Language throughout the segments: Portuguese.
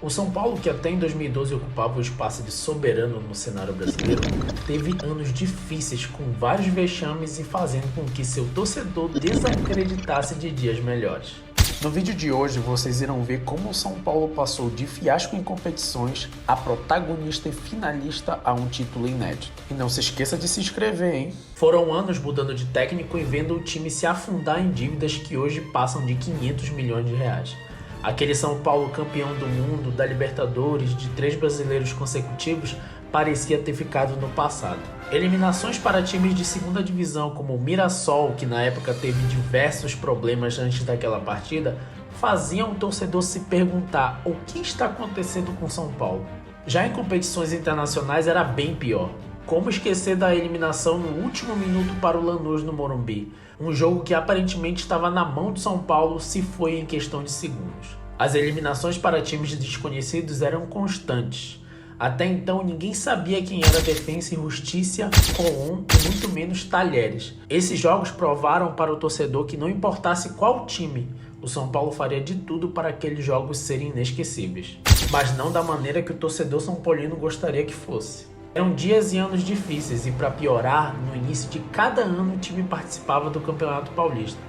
O São Paulo, que até em 2012 ocupava o espaço de soberano no cenário brasileiro, teve anos difíceis com vários vexames e fazendo com que seu torcedor desacreditasse de dias melhores. No vídeo de hoje vocês irão ver como o São Paulo passou de fiasco em competições a protagonista e finalista a um título inédito. E não se esqueça de se inscrever, hein? Foram anos mudando de técnico e vendo o time se afundar em dívidas que hoje passam de 500 milhões de reais. Aquele São Paulo campeão do mundo, da Libertadores, de 3 brasileiros consecutivos, parecia ter ficado no passado. Eliminações para times de segunda divisão como o Mirassol, que na época teve diversos problemas antes daquela partida, faziam o torcedor se perguntar o que está acontecendo com São Paulo. Já em competições internacionais era bem pior. Como esquecer da eliminação no último minuto para o Lanús no Morumbi? Um jogo que aparentemente estava na mão do São Paulo se foi em questão de segundos. As eliminações para times desconhecidos eram constantes. Até então ninguém sabia quem era Defensa e Justiça, Colón e muito menos Talheres. Esses jogos provaram para o torcedor que não importasse qual time, o São Paulo faria de tudo para aqueles jogos serem inesquecíveis. Mas não da maneira que o torcedor são paulino gostaria que fosse. Eram dias e anos difíceis e, para piorar, no início de cada ano o time participava do Campeonato Paulista,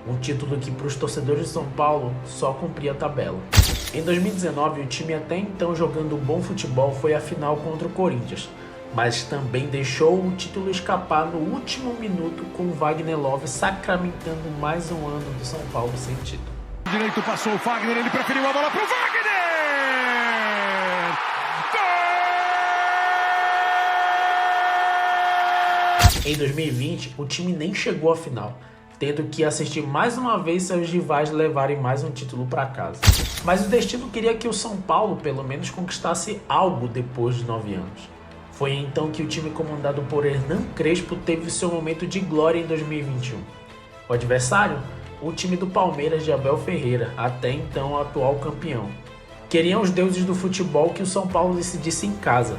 um título que para os torcedores de São Paulo só cumpria a tabela. Em 2019, o time até então jogando um bom futebol foi à final contra o Corinthians, mas também deixou o título escapar no último minuto com o Wagner Love sacramentando mais um ano do São Paulo sem título. Direito passou o Wagner, ele preferiu a bola para o Wagner! Em 2020, o time nem chegou à final, tendo que assistir mais uma vez seus rivais levarem mais um título para casa. Mas o destino queria que o São Paulo pelo menos conquistasse algo depois de 9 anos. Foi então que o time comandado por Hernan Crespo teve seu momento de glória em 2021. O adversário? O time do Palmeiras de Abel Ferreira, até então atual campeão. Queriam os deuses do futebol que o São Paulo decidisse em casa.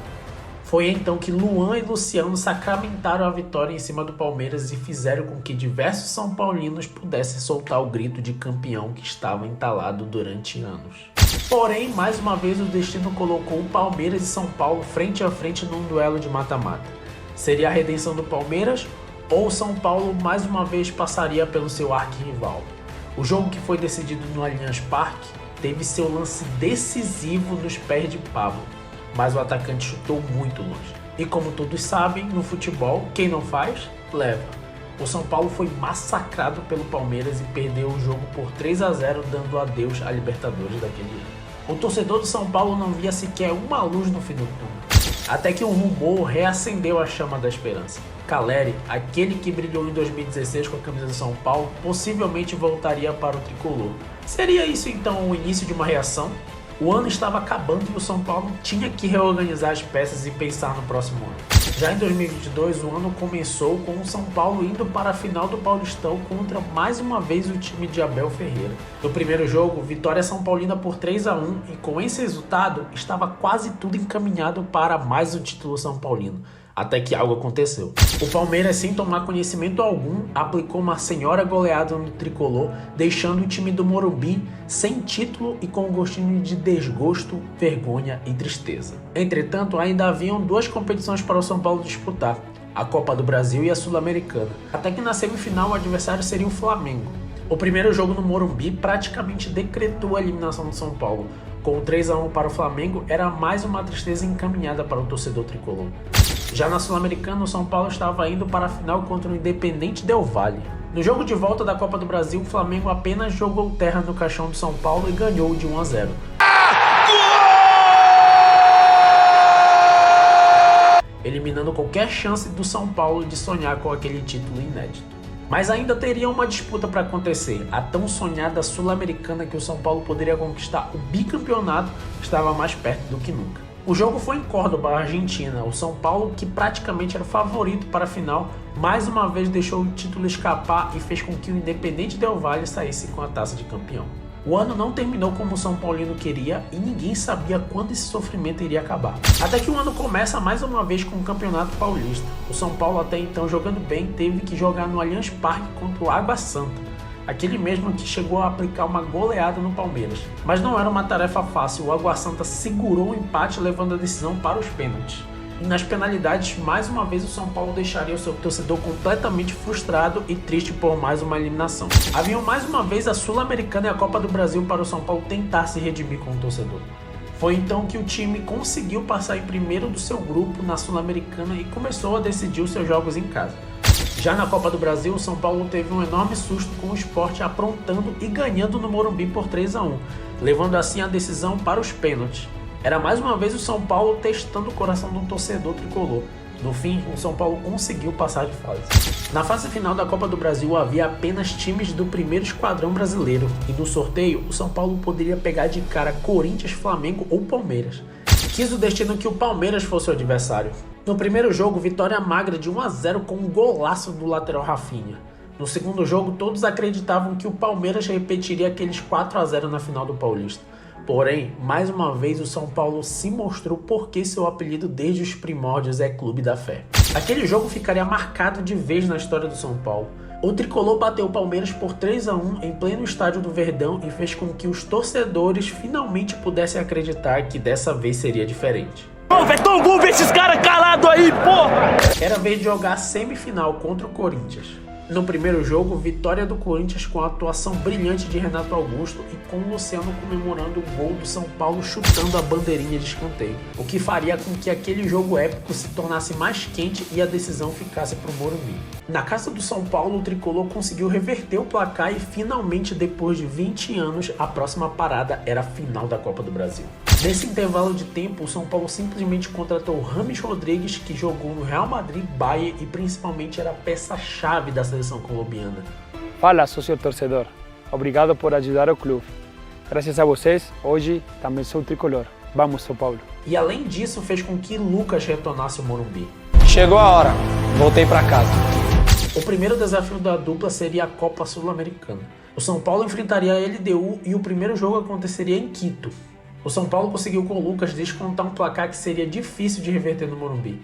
Foi então que Luan e Luciano sacramentaram a vitória em cima do Palmeiras e fizeram com que diversos são paulinos pudessem soltar o grito de campeão que estava entalado durante anos. Porém, mais uma vez o destino colocou o Palmeiras e São Paulo frente a frente num duelo de mata-mata. Seria a redenção do Palmeiras ou o São Paulo mais uma vez passaria pelo seu arquirrival? O jogo, que foi decidido no Allianz Parque, teve seu lance decisivo nos pés de Pablo, mas o atacante chutou muito longe. E como todos sabem, no futebol, quem não faz, leva. O São Paulo foi massacrado pelo Palmeiras e perdeu o jogo por 3-0, dando adeus à Libertadores daquele ano. O torcedor do São Paulo não via sequer uma luz no fim do túnel. Até que um rumor reacendeu a chama da esperança. Caleri, aquele que brilhou em 2016 com a camisa do São Paulo, possivelmente voltaria para o tricolor. Seria isso então o início de uma reação? O ano estava acabando e o São Paulo tinha que reorganizar as peças e pensar no próximo ano. Já em 2022, o ano começou com o São Paulo indo para a final do Paulistão contra mais uma vez o time de Abel Ferreira. No primeiro jogo, vitória São Paulina por 3-1 e com esse resultado estava quase tudo encaminhado para mais um título São Paulino. Até que algo aconteceu. O Palmeiras, sem tomar conhecimento algum, aplicou uma senhora goleada no tricolor, deixando o time do Morumbi sem título e com um gostinho de desgosto, vergonha e tristeza. Entretanto, ainda haviam 2 competições para o São Paulo disputar, a Copa do Brasil e a Sul-Americana. Até que na semifinal o adversário seria o Flamengo. O primeiro jogo no Morumbi praticamente decretou a eliminação do São Paulo. Com o 3-1 para o Flamengo, era mais uma tristeza encaminhada para o torcedor tricolor. Já na Sul-Americana, o São Paulo estava indo para a final contra o Independente Del Valle. No jogo de volta da Copa do Brasil, o Flamengo apenas jogou terra no caixão do São Paulo e ganhou de 1-0. Eliminando qualquer chance do São Paulo de sonhar com aquele título inédito. Mas ainda teria uma disputa para acontecer. A tão sonhada Sul-Americana, que o São Paulo poderia conquistar o bicampeonato, estava mais perto do que nunca. O jogo foi em Córdoba, Argentina. O São Paulo, que praticamente era o favorito para a final, mais uma vez deixou o título escapar e fez com que o Independente Del Valle saísse com a taça de campeão. O ano não terminou como o São Paulino queria e ninguém sabia quando esse sofrimento iria acabar. Até que o ano começa mais uma vez com o Campeonato Paulista. O São Paulo, até então jogando bem, teve que jogar no Allianz Parque contra o Água Santa. aquele mesmo que chegou a aplicar uma goleada no Palmeiras. Mas não era uma tarefa fácil, o Água Santa segurou o empate, levando a decisão para os pênaltis. E nas penalidades, mais uma vez o São Paulo deixaria o seu torcedor completamente frustrado e triste por mais uma eliminação. Haviam mais uma vez a Sul-Americana e a Copa do Brasil para o São Paulo tentar se redimir com o torcedor. Foi então que o time conseguiu passar em primeiro do seu grupo na Sul-Americana e começou a decidir os seus jogos em casa. Já na Copa do Brasil, o São Paulo teve um enorme susto com o Sport aprontando e ganhando no Morumbi por 3-1, levando assim a decisão para os pênaltis. Era mais uma vez o São Paulo testando o coração do torcedor tricolor. No fim, o São Paulo conseguiu passar de fase. Na fase final da Copa do Brasil havia apenas times do primeiro esquadrão brasileiro, e no sorteio o São Paulo poderia pegar de cara Corinthians, Flamengo ou Palmeiras. Quis o destino que o Palmeiras fosse o adversário. No primeiro jogo, vitória magra de 1-0 com um golaço do lateral Rafinha. No segundo jogo, todos acreditavam que o Palmeiras repetiria aqueles 4-0 na final do Paulista. Porém, mais uma vez o São Paulo se mostrou porque seu apelido desde os primórdios é Clube da Fé. Aquele jogo ficaria marcado de vez na história do São Paulo. O tricolor bateu o Palmeiras por 3-1 em pleno estádio do Verdão e fez com que os torcedores finalmente pudessem acreditar que dessa vez seria diferente. Betão, vamos ver esses caras calados aí, porra! Era vez de jogar a semifinal contra o Corinthians. No primeiro jogo, vitória do Corinthians com a atuação brilhante de Renato Augusto e com o Luciano comemorando o gol do São Paulo chutando a bandeirinha de escanteio, o que faria com que aquele jogo épico se tornasse mais quente e a decisão ficasse para o Morumbi. Na casa do São Paulo, o tricolor conseguiu reverter o placar e finalmente, depois de 20 anos, a próxima parada era a final da Copa do Brasil. Nesse intervalo de tempo, o São Paulo simplesmente contratou James Rodrigues, que jogou no Real Madrid, Bayern e principalmente era peça-chave da seleção colombiana. Fala, sócio torcedor. Obrigado por ajudar o clube. Graças a vocês, hoje também sou tricolor. Vamos, São Paulo. E além disso, fez com que Lucas retornasse ao Morumbi. Chegou a hora, voltei para casa. O primeiro desafio da dupla seria a Copa Sul-Americana. O São Paulo enfrentaria a LDU e o primeiro jogo aconteceria em Quito. O São Paulo conseguiu com o Lucas descontar um placar que seria difícil de reverter no Morumbi.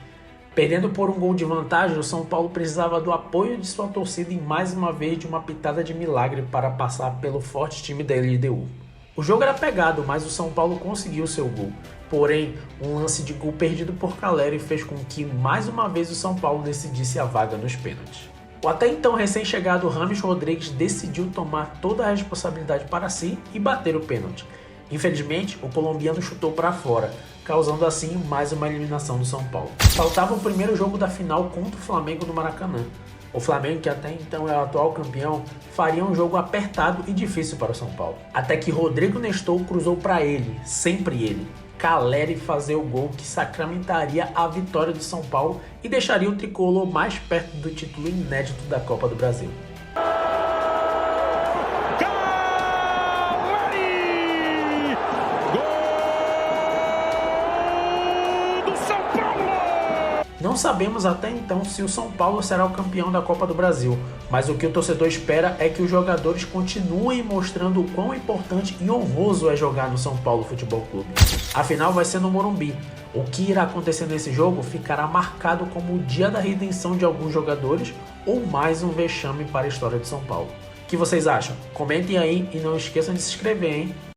Perdendo por um gol de vantagem, o São Paulo precisava do apoio de sua torcida e mais uma vez de uma pitada de milagre para passar pelo forte time da LDU. O jogo era pegado, mas o São Paulo conseguiu seu gol. Porém, um lance de gol perdido por Caleri fez com que mais uma vez o São Paulo decidisse a vaga nos pênaltis. O até então recém-chegado James Rodrigues decidiu tomar toda a responsabilidade para si e bater o pênalti. Infelizmente, o colombiano chutou para fora, causando assim mais uma eliminação do São Paulo. Faltava o primeiro jogo da final contra o Flamengo no Maracanã. O Flamengo, que até então é o atual campeão, faria um jogo apertado e difícil para o São Paulo. Até que Rodrigo Nestor cruzou para ele, sempre ele, Caleri, fazer o gol que sacramentaria a vitória do São Paulo e deixaria o tricolor mais perto do título inédito da Copa do Brasil. Não sabemos até então se o São Paulo será o campeão da Copa do Brasil, mas o que o torcedor espera é que os jogadores continuem mostrando o quão importante e honroso é jogar no São Paulo Futebol Clube. A final vai ser no Morumbi. O que irá acontecer nesse jogo ficará marcado como o dia da redenção de alguns jogadores ou mais um vexame para a história de São Paulo. O que vocês acham? Comentem aí e não esqueçam de se inscrever, hein?